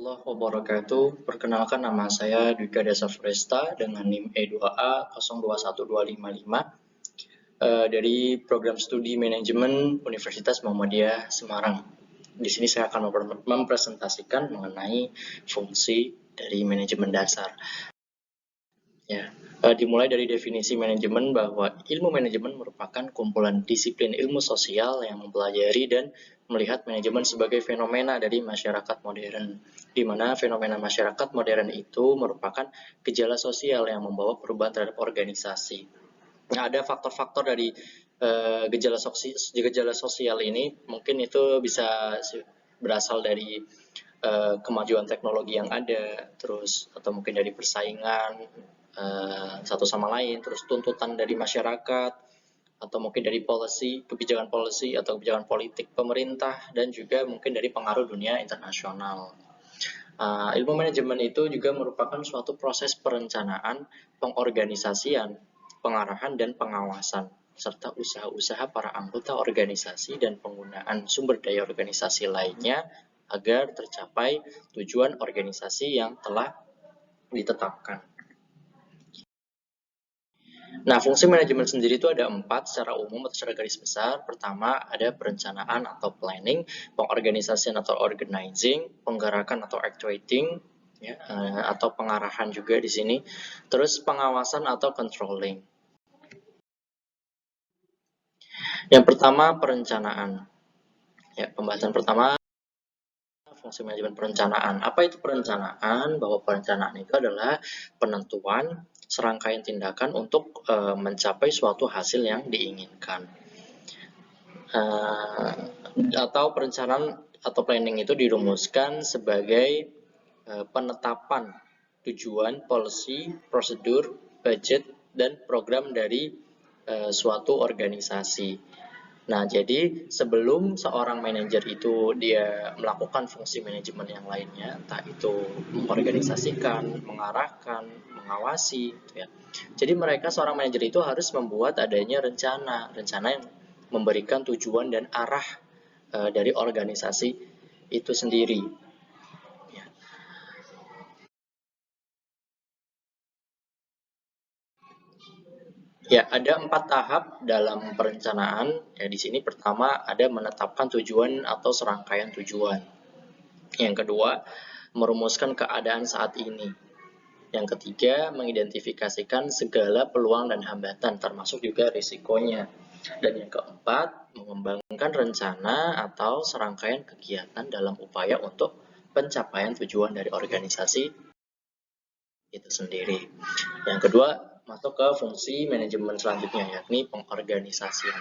Warahmatullahi wabarakatuh. Perkenalkan, nama saya Dwika Desa Fresta dengan NIM E2A 021255 dari Program Studi Manajemen Universitas Muhammadiyah Semarang. Di sini saya akan mempresentasikan mengenai fungsi dari manajemen dasar. Ya, dimulai dari definisi manajemen bahwa ilmu manajemen merupakan kumpulan disiplin ilmu sosial yang mempelajari dan melihat manajemen sebagai fenomena dari masyarakat modern, di mana fenomena masyarakat modern itu merupakan gejala sosial yang membawa perubahan terhadap organisasi. Nah, ada faktor-faktor dari gejala sosial ini, mungkin itu bisa berasal dari kemajuan teknologi yang ada, terus atau mungkin dari persaingan satu sama lain, terus tuntutan dari masyarakat, atau mungkin dari kebijakan policy atau kebijakan politik pemerintah, dan juga mungkin dari pengaruh dunia internasional. Ilmu manajemen itu juga merupakan suatu proses perencanaan, pengorganisasian, pengarahan, dan pengawasan, serta usaha-usaha para anggota organisasi dan penggunaan sumber daya organisasi lainnya agar tercapai tujuan organisasi yang telah ditetapkan. Nah, fungsi manajemen sendiri itu ada 4 secara umum atau secara garis besar. Pertama, ada perencanaan atau planning, pengorganisasian atau organizing, penggerakan atau actuating, ya, atau pengarahan juga di sini. Terus pengawasan atau controlling. Yang pertama, perencanaan. Ya, pembahasan pertama, fungsi manajemen perencanaan. Apa itu perencanaan? Bahwa perencanaan itu adalah penentuan serangkaian tindakan untuk mencapai suatu hasil yang diinginkan. Atau perencanaan atau planning itu dirumuskan sebagai penetapan tujuan, policy, prosedur, budget, dan program dari suatu organisasi. Nah, jadi sebelum seorang manajer itu dia melakukan fungsi manajemen yang lainnya, entah itu mengorganisasikan, mengarahkan, mengawasi, gitu ya. Jadi seorang manajer itu harus membuat adanya rencana yang memberikan tujuan dan arah dari organisasi itu sendiri. Ya, ada 4 tahap dalam perencanaan. Ya, di sini pertama ada menetapkan tujuan atau serangkaian tujuan. Yang kedua, merumuskan keadaan saat ini. Yang ketiga, mengidentifikasikan segala peluang dan hambatan, termasuk juga risikonya. Dan yang keempat, mengembangkan rencana atau serangkaian kegiatan dalam upaya untuk pencapaian tujuan dari organisasi itu sendiri. Yang kedua, masuk ke fungsi manajemen selanjutnya, yakni pengorganisasian.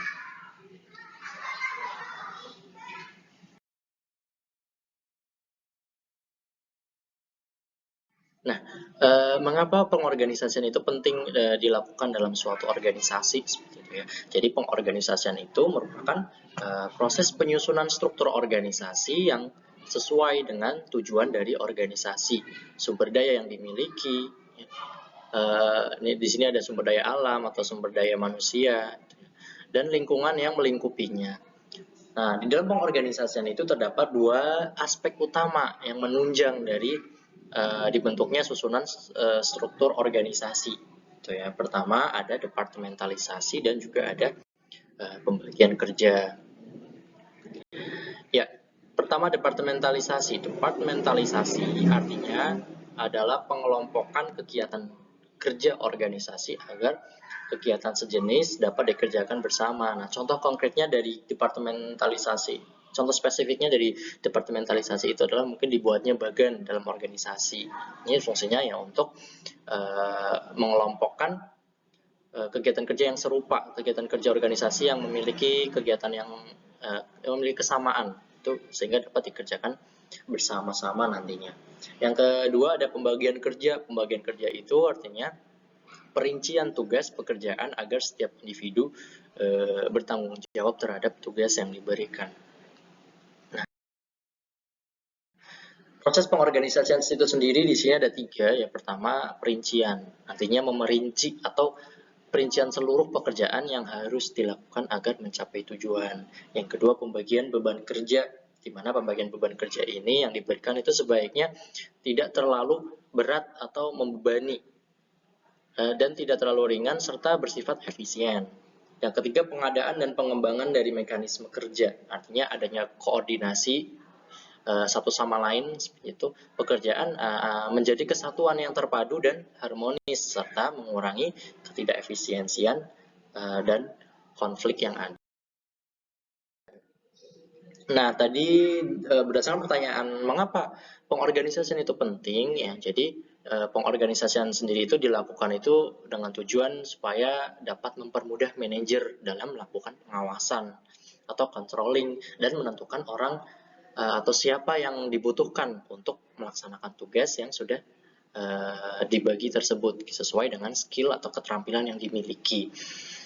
Nah, mengapa pengorganisasian itu penting dilakukan dalam suatu organisasi seperti itu ya? Jadi pengorganisasian itu merupakan proses penyusunan struktur organisasi yang sesuai dengan tujuan dari organisasi, sumber daya yang dimiliki. Di sini ada sumber daya alam atau sumber daya manusia, dan lingkungan yang melingkupinya. Nah, di dalam pengorganisasian itu terdapat 2 aspek utama yang menunjang dari dibentuknya susunan struktur organisasi. Itu ya. Pertama ada departementalisasi dan juga ada pembagian kerja. Ya, pertama departementalisasi. Departementalisasi artinya adalah pengelompokan kegiatan kerja organisasi agar kegiatan sejenis dapat dikerjakan bersama. Nah, contoh konkretnya dari departementalisasi, contoh spesifiknya dari departementalisasi itu adalah mungkin dibuatnya bagan dalam organisasi. Ini fungsinya ya untuk mengelompokkan kegiatan kerja yang serupa, kegiatan kerja organisasi yang memiliki kegiatan yang memiliki kesamaan, itu sehingga dapat dikerjakan bersama-sama nantinya. Yang kedua ada pembagian kerja. Pembagian kerja itu artinya perincian tugas pekerjaan agar setiap individu bertanggung jawab terhadap tugas yang diberikan. Nah, proses pengorganisasian itu sendiri di sini ada 3. Yang pertama perincian, artinya memerinci atau perincian seluruh pekerjaan yang harus dilakukan agar mencapai tujuan. Yang kedua pembagian beban kerja, di mana pembagian beban kerja ini yang diberikan itu sebaiknya tidak terlalu berat atau membebani dan tidak terlalu ringan serta bersifat efisien. Yang ketiga, pengadaan dan pengembangan dari mekanisme kerja, artinya adanya koordinasi satu sama lain seperti itu, pekerjaan menjadi kesatuan yang terpadu dan harmonis serta mengurangi ketidakefisiensian dan konflik yang ada. Nah, tadi berdasarkan pertanyaan mengapa pengorganisasian itu penting ya. Jadi pengorganisasian sendiri itu dilakukan itu dengan tujuan supaya dapat mempermudah manajer dalam melakukan pengawasan atau controlling dan menentukan orang atau siapa yang dibutuhkan untuk melaksanakan tugas yang sudah dibagi tersebut sesuai dengan skill atau keterampilan yang dimiliki.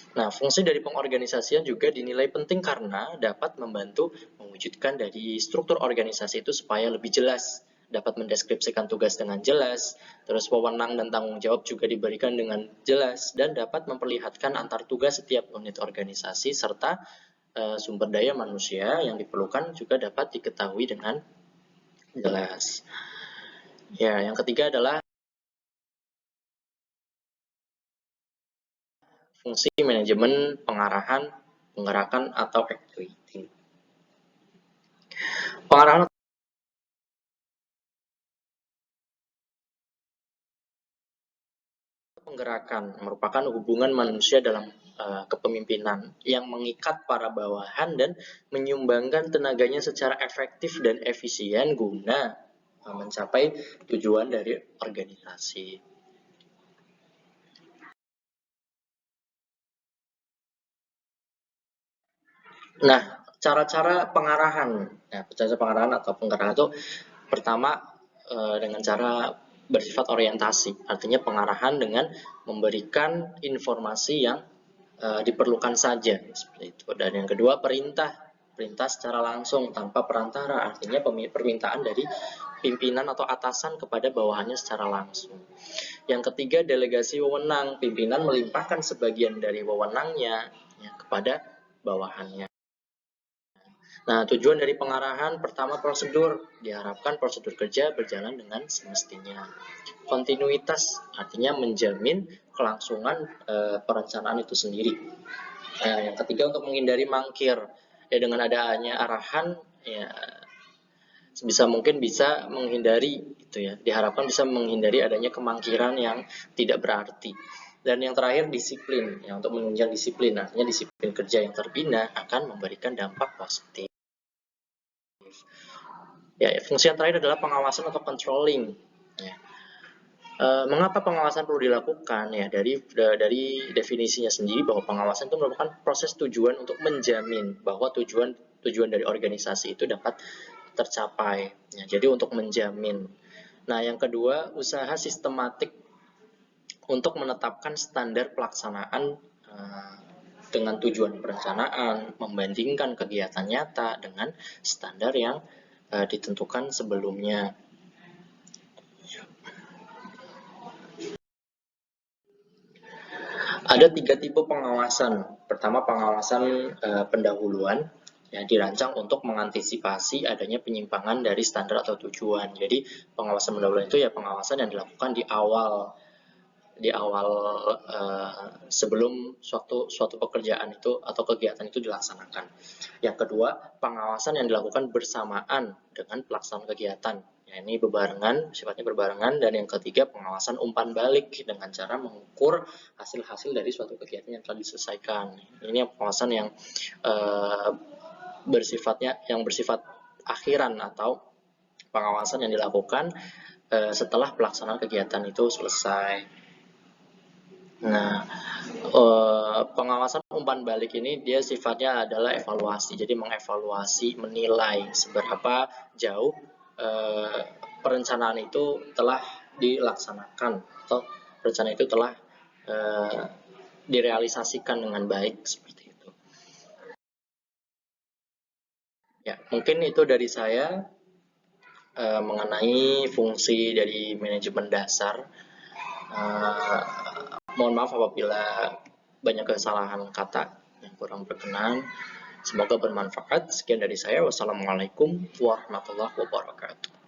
Nah, fungsi dari pengorganisasian juga dinilai penting karena dapat membantu mewujudkan dari struktur organisasi itu supaya lebih jelas, dapat mendeskripsikan tugas dengan jelas, terus wewenang dan tanggung jawab juga diberikan dengan jelas, dan dapat memperlihatkan antar tugas setiap unit organisasi serta sumber daya manusia yang diperlukan juga dapat diketahui dengan jelas. Ya, yang ketiga adalah fungsi manajemen pengarahan, penggerakan atau activity. Pengarahan penggerakan merupakan hubungan manusia dalam kepemimpinan yang mengikat para bawahan dan menyumbangkan tenaganya secara efektif dan efisien guna mencapai tujuan dari organisasi. Nah, cara-cara pengarahan, ya, cara pengarahan atau penggerakan itu pertama dengan cara bersifat orientasi, artinya pengarahan dengan memberikan informasi yang diperlukan saja seperti itu. Dan yang kedua perintah secara langsung tanpa perantara, artinya permintaan dari pimpinan atau atasan kepada bawahannya secara langsung. Yang ketiga, delegasi wewenang, pimpinan melimpahkan sebagian dari wewenangnya ya, kepada bawahannya. Nah, tujuan dari pengarahan pertama prosedur, diharapkan prosedur kerja berjalan dengan semestinya. Kontinuitas artinya menjamin kelangsungan perencanaan itu sendiri. Yang ketiga untuk menghindari mangkir, ya dengan adanya arahan ya sebisa mungkin bisa menghindari itu ya. Diharapkan bisa menghindari adanya kemangkiran yang tidak berarti. Dan yang terakhir disiplin, ya untuk menunjang disiplin, artinya disiplin kerja yang terbina akan memberikan dampak positif. Ya, fungsi yang terakhir adalah pengawasan atau controlling. Ya. Mengapa pengawasan perlu dilakukan? Ya, dari definisinya sendiri bahwa pengawasan itu merupakan proses tujuan untuk menjamin bahwa tujuan dari organisasi itu dapat tercapai. Ya, jadi untuk menjamin. Nah, yang kedua, usaha sistematik untuk menetapkan standar pelaksanaan dengan tujuan perencanaan, membandingkan kegiatan nyata dengan standar yang ditentukan sebelumnya. Ada 3 tipe pengawasan. Pertama, pengawasan pendahuluan yang dirancang untuk mengantisipasi adanya penyimpangan dari standar atau tujuan. Jadi pengawasan pendahuluan itu ya pengawasan yang dilakukan di awal sebelum suatu pekerjaan itu atau kegiatan itu dilaksanakan. Yang kedua, pengawasan yang dilakukan bersamaan dengan pelaksanaan kegiatan. Ya, ini sifatnya berbarengan. Dan yang ketiga, pengawasan umpan balik dengan cara mengukur hasil-hasil dari suatu kegiatan yang telah diselesaikan. Ini pengawasan yang bersifat akhiran atau pengawasan yang dilakukan setelah pelaksanaan kegiatan itu selesai. Nah, pengawasan umpan balik ini dia sifatnya adalah evaluasi. Jadi mengevaluasi, menilai seberapa jauh perencanaan itu telah dilaksanakan atau rencana itu telah direalisasikan dengan baik seperti itu. Ya, mungkin itu dari saya mengenai fungsi dari manajemen dasar. Mohon maaf apabila banyak kesalahan kata yang kurang berkenan. Semoga bermanfaat. Sekian dari saya. Wassalamualaikum warahmatullahi wabarakatuh.